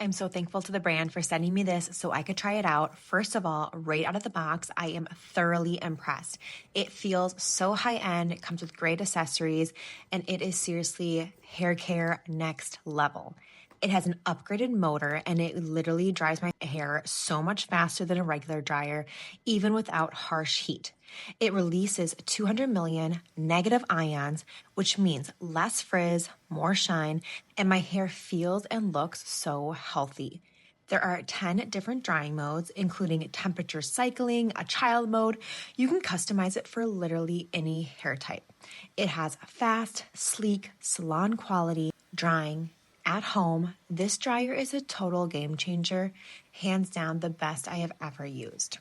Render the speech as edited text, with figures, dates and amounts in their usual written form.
I'm so thankful to the brand for sending me this so I could try it out. First of all, right out of the box, I am thoroughly impressed. It feels so high end, it comes with great accessories, and it is seriously hair care next level. It has an upgraded motor and it literally dries my hair so much faster than a regular dryer, even without harsh heat. It releases 200 million negative ions, which means less frizz, more shine, and my hair feels and looks so healthy. There are 10 different drying modes, including temperature cycling, a child mode. You can customize it for literally any hair type. It has fast, sleek, salon quality drying at home. This dryer is a total game changer, hands down the best I have ever used.